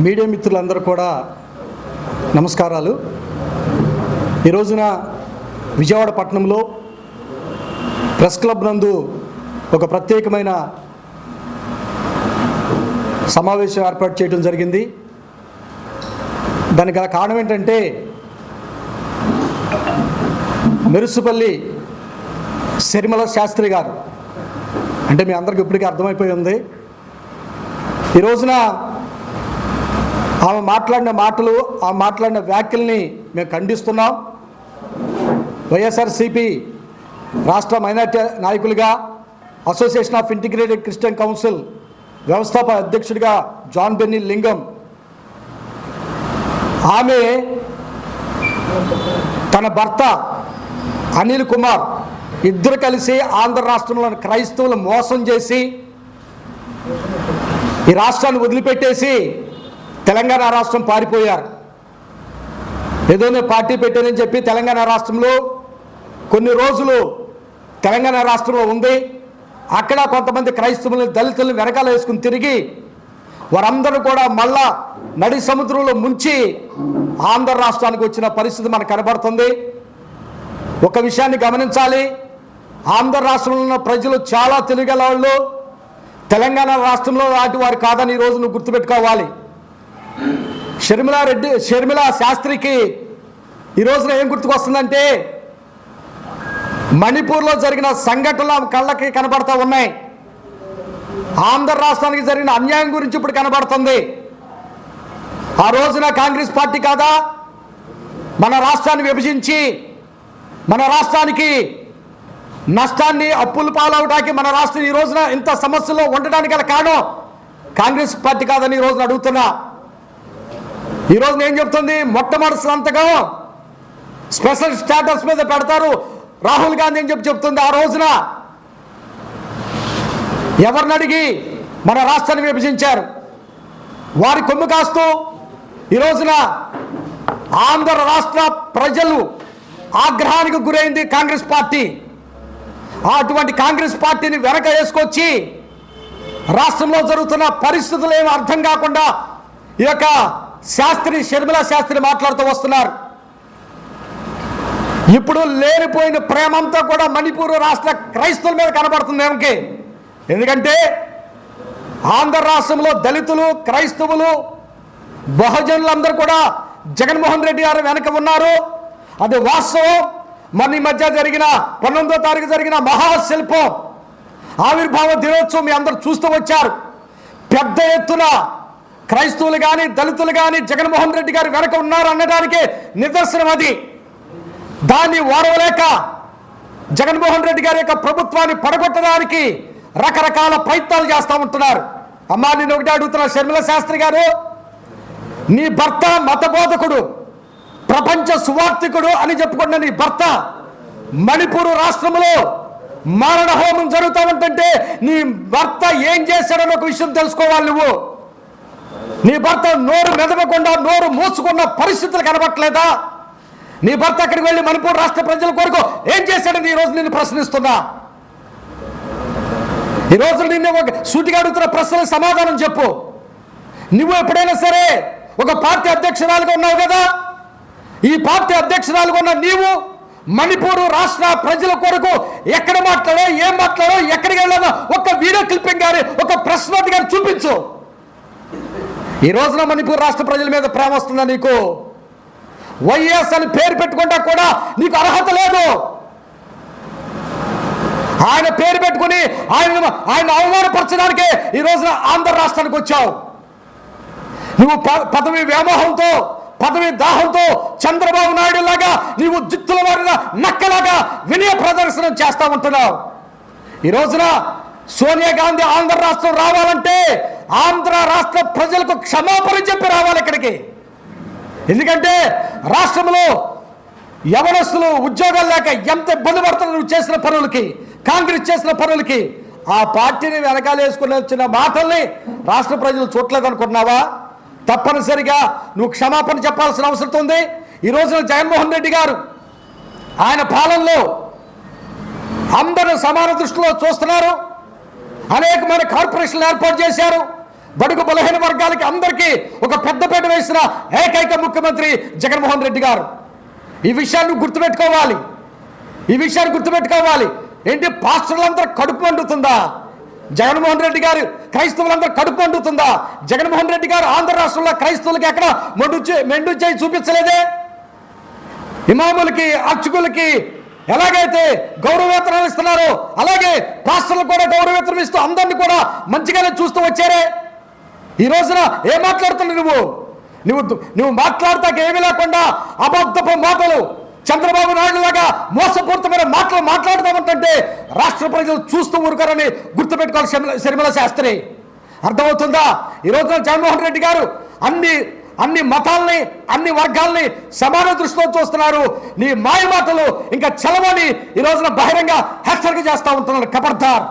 Media మిత్రులందరూ కూడా నమస్కారాలు. ఈ రోజున విజయవాడ పట్టణంలో ప్రెస్ క్లబ్ నందు ఒక ప్రత్యేకమైన సమావేశం ఏర్పాటు చేయడం జరిగింది. దానికి గల కారణం ఏంటంటే మెరుసుపల్లి శర్మిల శాస్త్రి గారు అంటే మీ అందరికీ ఇప్పటికీ అర్థమైపోయి ఉంది. ఈ రోజున ఆమె మాట్లాడిన మాటలు, ఆ మాట్లాడిన వ్యాఖ్యల్ని మేము ఖండిస్తున్నాం. వైఎస్ఆర్సీపీ రాష్ట్ర మైనార్టీ నాయకులుగా, association of integrated Christian council వ్యవస్థాపక అధ్యక్షుడిగా జాన్ బెన్నీ లింగం ఆమె తన భర్త అనిల్ కుమార్ ఇద్దరు కలిసి ఆంధ్ర రాష్ట్రంలోని క్రైస్తవులు మోసం చేసి ఈ రాష్ట్రాన్ని వదిలిపెట్టేసి తెలంగాణ రాష్ట్రం పారిపోయారు. ఏదోనే పార్టీ పెట్టానని చెప్పి తెలంగాణ రాష్ట్రంలో కొన్ని రోజులు తెలంగాణ రాష్ట్రంలో ఉంది. అక్కడ కొంతమంది క్రైస్తవులు దళితులను వెనకాల వేసుకుని తిరిగి వారందరూ కూడా మళ్ళా నడి సముద్రంలో ముంచి ఆంధ్ర రాష్ట్రానికి వచ్చిన పరిస్థితి మనకు కనబడుతుంది. ఒక విషయాన్ని గమనించాలి, ఆంధ్ర రాష్ట్రంలో ఉన్న ప్రజలు చాలా తెలివిగల వాళ్ళు. తెలంగాణ రాష్ట్రంలో లాంటి వారు కాదని ఈరోజు నువ్వు గుర్తుపెట్టుకోవాలి. షర్మిల శాస్త్రికి ఈ రోజున ఏం గుర్తుకొస్తుందంటే మణిపూర్లో జరిగిన సంఘటనలు కళ్ళకి కనబడతా ఉన్నాయి. ఆంధ్ర రాష్ట్రానికి జరిగిన అన్యాయం గురించి ఇప్పుడు కనబడుతుంది. ఆ రోజున కాంగ్రెస్ పార్టీ కాదా మన రాష్ట్రాన్ని విభజించి మన రాష్ట్రానికి నష్టాన్ని, అప్పులు పాలవడానికి మన రాష్ట్రం ఈ రోజున ఇంత సమస్యలో ఉండడానికి గల కారణం కాంగ్రెస్ పార్టీ కాదని ఈ రోజున అడుగుతున్నా. ఈ రోజున ఏం చెప్తుంది, మొట్టమొదటి సంతకం స్పెషల్ స్టేటస్ మీద పెడతారు రాహుల్ గాంధీ అని చెప్తుంది. ఆ రోజున ఎవరిని అడిగి మన రాష్ట్రాన్ని విభజించారు? వారి కొమ్ము కాస్తూ ఈ రోజున ఆంధ్ర రాష్ట్ర ప్రజలు ఆగ్రహానికి గురైంది కాంగ్రెస్ పార్టీ. అటువంటి కాంగ్రెస్ పార్టీని వెనక వేసుకొచ్చి రాష్ట్రంలో జరుగుతున్న పరిస్థితులు ఏమీ అర్థం కాకుండా ఈ యొక్క షర్మిల శాస్త్రి మాట్లాడుతూ వస్తున్నారు. ఇప్పుడు లేనిపోయిన ప్రేమంతా కూడా మణిపూర్ రాష్ట్ర క్రైస్తవుల మీద కనబడుతుంది ఏమికి. ఎందుకంటే ఆంధ్ర రాష్ట్రంలో దళితులు, క్రైస్తవులు, బహుజనులందరూ కూడా జగన్మోహన్ రెడ్డి గారు వెనక ఉన్నారు. అది వాస్తవం. మన ఈ మధ్య జరిగిన 19వ తారీఖు జరిగిన మహాశిల్పం ఆవిర్భావ దినోత్సవం మీ అందరూ చూస్తూ వచ్చారు. పెద్ద ఎత్తున క్రైస్తవులు కానీ దళితులు కానీ జగన్మోహన్ రెడ్డి గారు వెనక ఉన్నారు అనడానికి నిదర్శనం అది. దాన్ని ఓర్వలేక జగన్మోహన్ రెడ్డి గారి యొక్క ప్రభుత్వాన్ని పడగొట్టడానికి రకరకాల ప్రయత్నాలు చేస్తూ ఉంటున్నారు. అమ్మా, నేను ఒకటే అడుగుతున్నా, షర్మిల శాస్త్రి గారు, నీ భర్త మతబోధకుడు, ప్రపంచ సువార్థికుడు అని చెప్పుకున్న నీ భర్త మణిపూర్ రాష్ట్రంలో మారణ హోమం జరుగుతూ ఉంటుంటే నీ భర్త ఏం చేశాడని ఒక విషయం తెలుసుకోవాలి. నువ్వు నీ భర్త నోరు మెదపకుండా నోరు మూసుకున్న పరిస్థితులు కనబట్టలేదా? నీ భర్త అక్కడికి వెళ్ళి మణిపూర్ రాష్ట్ర ప్రజల కొరకు ఏం చేశాడని ఈరోజు నిన్ను ప్రశ్నిస్తున్నా. ఈరోజు నిన్ను ఒక సూటిగా అడుగుతున్న ప్రశ్నలకు సమాధానం చెప్పు. నువ్వు ఎప్పుడైనా సరే ఒక పార్టీ అధ్యక్షురాలుగా ఉన్నావు కదా, ఈ పార్టీ అధ్యక్షురాలుగా ఉన్న నీవు మణిపూర్ రాష్ట్ర ప్రజల కొరకు ఎక్కడ మాట్లాడో, ఏం మాట్లాడో, ఎక్కడికి వెళ్ళాలో ఒక వీడియో క్లిప్పింగ్ కానీ ఒక ప్రెస్ నోట్ కానీ చూపించు. ఈ రోజున మణిపూర్ రాష్ట్ర ప్రజల మీద ప్రేమ వస్తుందా నీకు? వైఎస్ అని పేరు పెట్టుకుంటా కూడా నీకు అర్హత లేదు. ఆయన పేరు పెట్టుకుని ఆయన అవమానపరచడానికే ఈ రోజున ఆంధ్ర రాష్ట్రానికి వచ్చావు. నువ్వు పదవి వ్యామోహంతో, పదవి దాహంతో చంద్రబాబు నాయుడు లాగా నీవు జిత్తుల వారిన నక్కలాగా వినయ ప్రదర్శనం చేస్తూ ఉంటున్నావు. ఈ రోజున సోనియా గాంధీ ఆంధ్ర రాష్ట్రం రావాలంటే ఆంధ్ర రాష్ట్ర ప్రజలకు క్షమాపణ చెప్పి రావాలి ఇక్కడికి. ఎందుకంటే రాష్ట్రంలో యవనస్తులు ఉద్యోగాలు లేక ఎంత ఇబ్బంది పడుతున్నారు నువ్వు చేసిన పనులకి, కాంగ్రెస్ చేసిన పనులకి. ఆ పార్టీని వెనకాల వేసుకుని వచ్చిన మాటల్ని రాష్ట్ర ప్రజలు చూడలేదనుకుంటున్నావా? తప్పనిసరిగా నువ్వు క్షమాపణ చెప్పాల్సిన అవసరం ఉంది. ఈ రోజున జగన్మోహన్ రెడ్డి గారు ఆయన పాలనలో అందరూ సమాన దృష్టిలో చూస్తున్నారు. అనేకమైన కార్పొరేషన్లు ఏర్పాటు చేశారు. బడుగు బలహీన వర్గాలకి అందరికీ ఒక పెద్దపీట వేసిన ఏకైక ముఖ్యమంత్రి జగన్మోహన్ రెడ్డి గారు. ఈ విషయాన్ని గుర్తుపెట్టుకోవాలి. ఏంటి, పాస్టర్లందరూ కడుపు మండుతుందా? జగన్మోహన్ రెడ్డి గారు క్రైస్తవులందరూ కడుపు మండుతుందా? జగన్మోహన్ రెడ్డి గారు ఆంధ్ర రాష్ట్రంలో క్రైస్తవులకి ఎక్కడ మెండు చేయి చూపించలేదే? ఇమాములకి, అర్చకులకి ఎలాగైతే గౌరవవేతనాలు ఇస్తున్నారో అలాగే పాస్టర్లకు కూడా గౌరవవేతనం ఇస్తూ అందరినీ కూడా మంచిగానే చూస్తూ వచ్చారే. ఈ రోజున ఏం మాట్లాడుతున్నావు నువ్వు మాట్లాడతాక ఏమీ లేకుండా అబద్ధపు మాటలు, చంద్రబాబు నాయుడు లాగా మోసపూరితమైన మాటలు మాట్లాడుతామంటే రాష్ట్ర ప్రజలు చూస్తూ ఊరుకారని గుర్తుపెట్టుకోవాలి. శర్మిల శాస్త్రి, అర్థమవుతుందా? ఈ రోజున జగన్మోహన్ రెడ్డి గారు అన్ని మతాలని, అన్ని వర్గాల్ని సమాన దృష్టిలో చూస్తున్నారు. నీ మాయ మాటలు ఇంకా చలవని ఈ రోజున బహిరంగ హెచ్చరిక చేస్తూ ఉంటున్నారు. ఖబర్దార్.